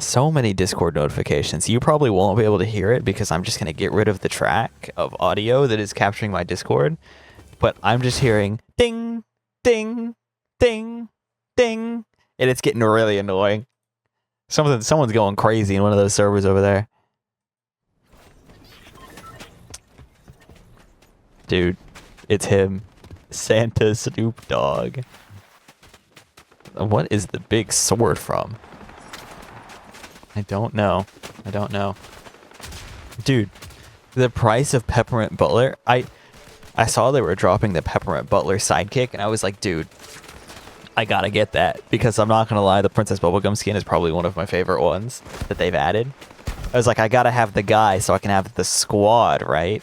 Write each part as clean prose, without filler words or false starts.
So many Discord notifications. You probably won't be able to hear it because I'm just going to get rid of the track of audio that is capturing my Discord. But I'm just hearing ding, ding, ding, ding. And it's getting really annoying. Someone's going crazy in one of those servers over there. Dude, it's him. Santa Snoop Dogg. What is the big sword from? I don't know. Dude, the price of Peppermint Butler, I saw they were dropping the Peppermint Butler sidekick, and I was like, dude, I gotta get that. Because I'm not gonna lie, the Princess Bubblegum skin is probably one of my favorite ones that they've added. I was like, I gotta have the guy so I can have the squad, right?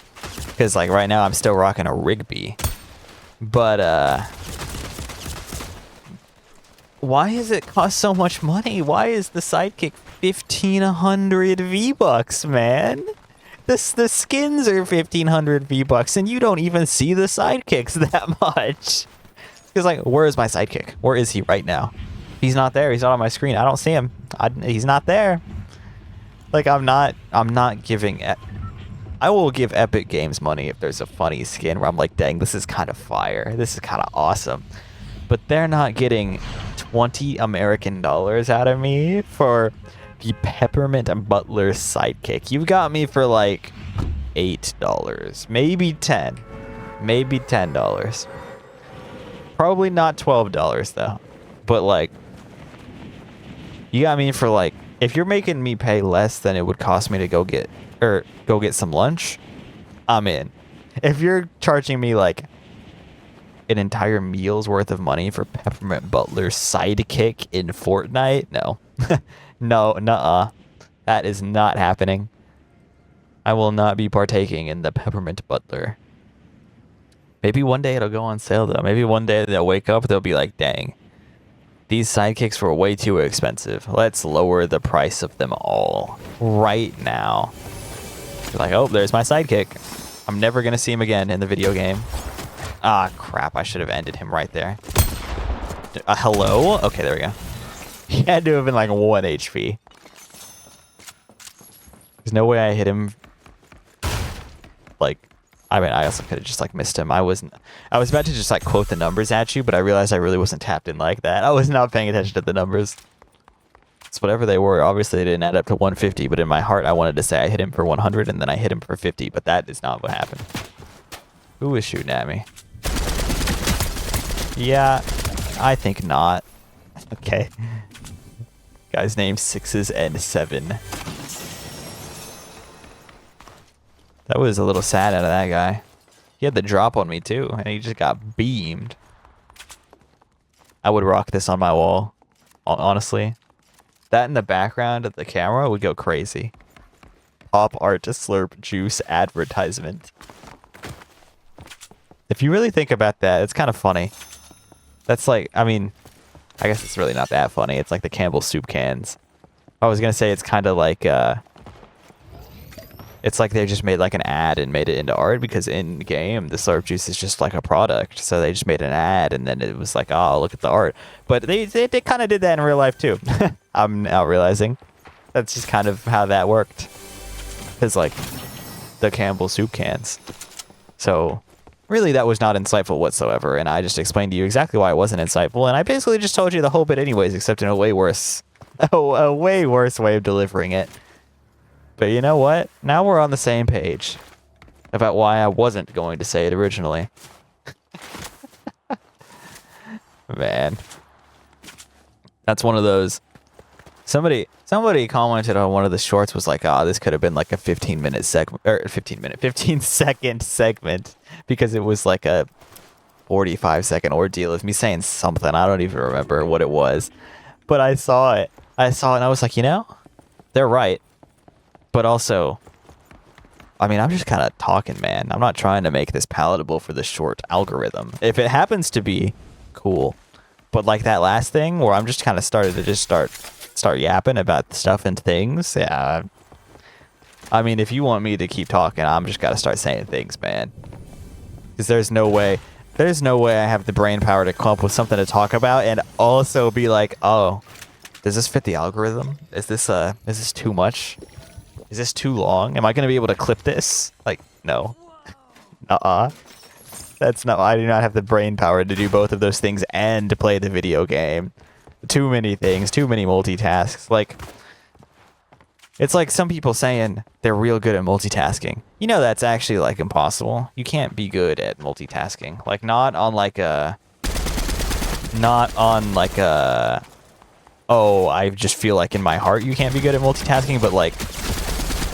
Because, like, right now I'm still rocking a Rigby. But, why does it cost so much money? Why is the sidekick 1,500 V-Bucks, man? The skins are 1,500 V-Bucks, and you don't even see the sidekicks that much. Because, like, where is my sidekick? Where is he right now? He's not there. He's not on my screen. I don't see him. He's not there. Like, I'm not giving... I will give Epic Games money if there's a funny skin where I'm like, dang, this is kind of fire. This is kind of awesome. But they're not getting 20 American dollars out of me for the Peppermint Butler sidekick. You've got me for like $8, maybe 10, maybe $10. Probably not $12 though. But like, you got me for like, if you're making me pay less than it would cost me to go get some lunch, I'm in. If you're charging me like an entire meal's worth of money for Peppermint Butler's sidekick in Fortnite, no. No, nuh-uh. That is not happening. I will not be partaking in the Peppermint Butler. Maybe one day it'll go on sale, though. Maybe one day they'll wake up, they'll be like, dang, these sidekicks were way too expensive. Let's lower the price of them all right now. You're like, oh, there's my sidekick. I'm never going to see him again in the video game. Ah, crap. I should have ended him right there. Hello? Okay, there we go. He had to have been like 1 HP. There's no way I hit him. Like, I mean, I also could have just like missed him. I was about to just like quote the numbers at you, but I realized I really wasn't tapped in like that. I was not paying attention to the numbers. It's whatever they were. Obviously, they didn't add up to 150, but in my heart, I wanted to say I hit him for 100 and then I hit him for 50, but that is not what happened. Who was shooting at me? Yeah, I think not. Okay. Guy's name 6s and 7. That was a little sad out of that guy. He had the drop on me too, and he just got beamed. I would rock this on my wall, honestly. That in the background of the camera would go crazy. Pop art to slurp juice advertisement. If you really think about that, it's kind of funny. That's like, I mean, I guess it's really not that funny. It's like the Campbell's soup cans. I was gonna say it's kind of like, it's like they just made like an ad and made it into art, because in game the slurp juice is just like a product. So they just made an ad and then it was like, oh, look at the art. But they kind of did that in real life too. I'm now realizing that's just kind of how that worked. It's like the Campbell's soup cans. So really, that was not insightful whatsoever, and I just explained to you exactly why it wasn't insightful, and I basically just told you the whole bit anyways, except in a way worse way of delivering it. But you know what? Now we're on the same page about why I wasn't going to say it originally. Man. That's one of those... Somebody commented on one of the shorts, was like, this could have been like a 15-second segment, because it was like a 45-second ordeal of me saying something. I don't even remember what it was. But I saw it and I was like, you know, they're right. But also, I mean, I'm just kind of talking, man. I'm not trying to make this palatable for the short algorithm. If it happens to be, cool. But like that last thing where I'm just kind of start yapping about stuff and things. Yeah. I mean, if you want me to keep talking, I'm just got to start saying things, man. Because there's no way I have the brain power to come up with something to talk about and also be like, oh, Does this fit the algorithm? Is this too much? Is this too long? Am I gonna be able to clip this? Like, no. That's not. I do not have the brain power to do both of those things and to play the video game. Too many things. Too many multitasks. Like, it's like some people saying they're real good at multitasking. You know that's actually like impossible. You can't be good at multitasking. Like not on like a. Oh, I just feel like in my heart you can't be good at multitasking, but like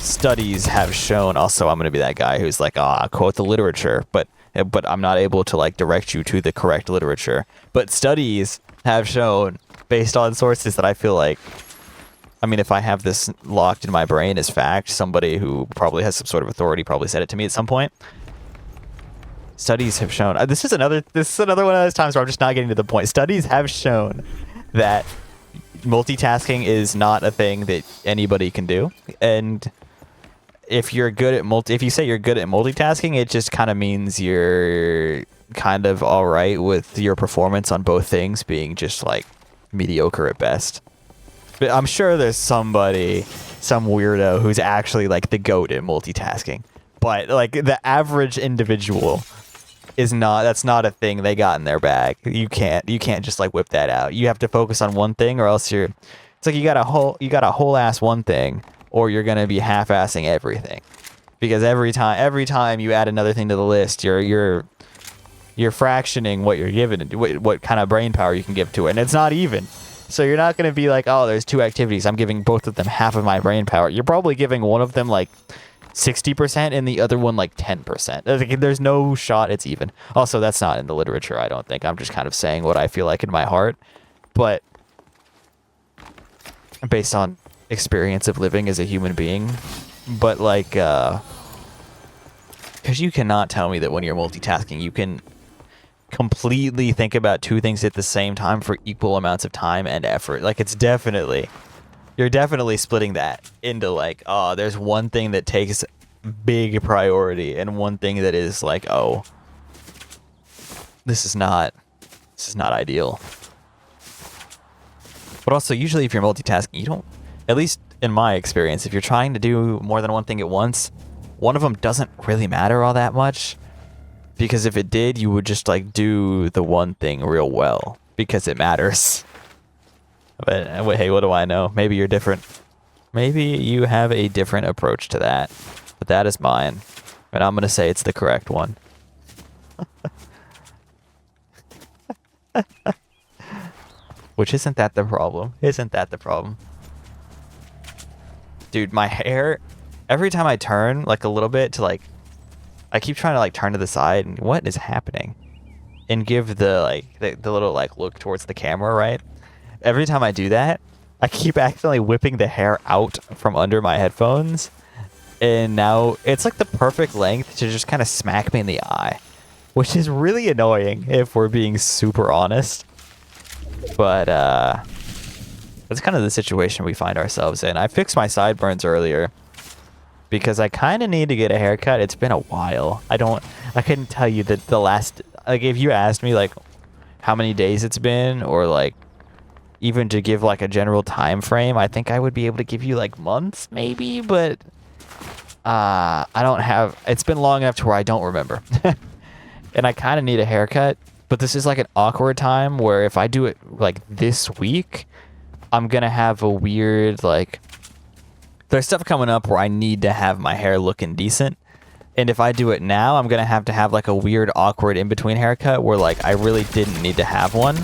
studies have shown. Also, I'm gonna be that guy who's like, quote the literature, but I'm not able to like direct you to the correct literature. But studies have shown, based on sources that I feel like, I mean, if I have this locked in my brain as fact, somebody who probably has some sort of authority probably said it to me at some point. Studies have shown. This is another one of those times where I'm just not getting to the point. Studies have shown that multitasking is not a thing that anybody can do, and if you're good at if you say you're good at multitasking, it just kind of means you're kind of all right with your performance on both things being just like mediocre at best. But I'm sure there's some weirdo who's actually like the goat at multitasking. But like the average individual that's not a thing they got in their bag. You can't just like whip that out. You have to focus on one thing, or else it's like you got a whole ass one thing, or you're gonna be half-assing everything. Because every time you add another thing to the list, you're fractioning what you're given, what kind of brain power you can give to it, and it's not even. So you're not gonna be like, oh, there's two activities, I'm giving both of them half of my brain power. You're probably giving one of them like 60% and the other one like 10%. There's no shot it's even. Also, that's not in the literature, I don't think. I'm just kind of saying what I feel like in my heart. But based on experience of living as a human being. But like, because you cannot tell me that when you're multitasking, you can completely think about two things at the same time for equal amounts of time and effort. Like, you're definitely splitting that into like, oh, there's one thing that takes big priority and one thing that is like, oh, this is not ideal. But also, usually if you're multitasking, you don't, at least in my experience, if you're trying to do more than one thing at once, one of them doesn't really matter all that much. Because if it did, you would just like do the one thing real well because it matters. But hey, what do I know? Maybe you're different. Maybe you have a different approach to that. But that is mine. And I'm going to say it's the correct one. Which isn't that the problem? Isn't that the problem? Dude, my hair, every time I turn like a little bit to like, I keep trying to like turn to the side and what is happening? And give the like the little like look towards the camera, right? Every time I do that, I keep accidentally whipping the hair out from under my headphones. And now it's like the perfect length to just kind of smack me in the eye. Which is really annoying if we're being super honest. But that's kind of the situation we find ourselves in. I fixed my sideburns earlier because I kind of need to get a haircut. It's been a while. I couldn't tell you that the last, like if you asked me like how many days it's been, or like even to give like a general time frame, I think I would be able to give you like months maybe, but I don't have, it's been long enough to where I don't remember. And I kind of need a haircut, but this is like an awkward time where if I do it like this week, I'm going to have a weird, like, there's stuff coming up where I need to have my hair looking decent. And if I do it now, I'm going to have like a weird, awkward in-between haircut where like I really didn't need to have one,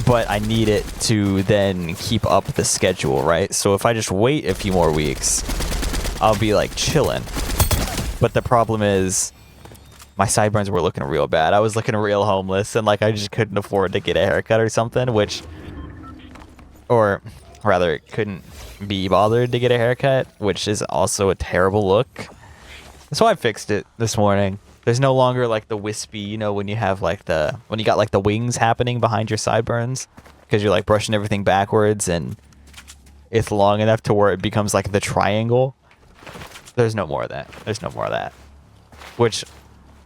but I need it to then keep up the schedule, right? So if I just wait a few more weeks, I'll be like chilling. But the problem is my sideburns were looking real bad. I was looking real homeless and like I just couldn't afford to get a haircut or something, or rather couldn't be bothered to get a haircut, which is also a terrible look. So I fixed it this morning. There's no longer like the wispy, you know, when you got like the wings happening behind your sideburns because you're like brushing everything backwards and it's long enough to where it becomes like the triangle. There's no more of that. Which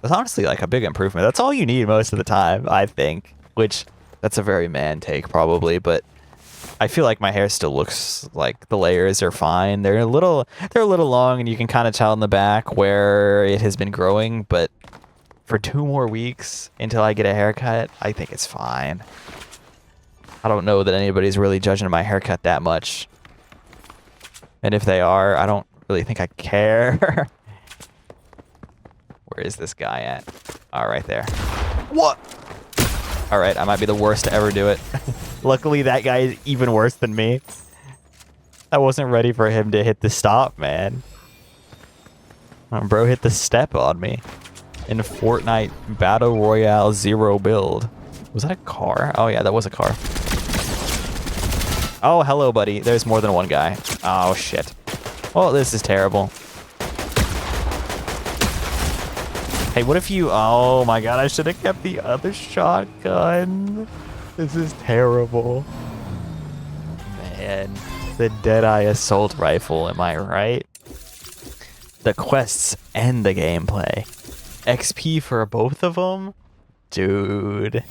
is honestly like a big improvement. That's all you need most of the time, I think. Which, that's a very man take probably, but I feel like my hair still looks like the layers are fine. They're a little long, and you can kind of tell in the back where it has been growing, but for 2 more weeks until I get a haircut, I think it's fine. I don't know that anybody's really judging my haircut that much. And if they are, I don't really think I care. Where is this guy at? Oh, right there. What? All right, I might be the worst to ever do it. Luckily, that guy is even worse than me. I wasn't ready for him to hit the stop, man. Bro hit the step on me in Fortnite Battle Royale 0 build. Was that a car? Oh, yeah, that was a car. Oh, hello, buddy. There's more than one guy. Oh, shit. Oh, this is terrible. Hey, what if you... Oh, my God. I should have kept the other shotgun. This is terrible. Man. The Deadeye Assault Rifle, am I right? The quests and the gameplay. XP for both of them? Dude.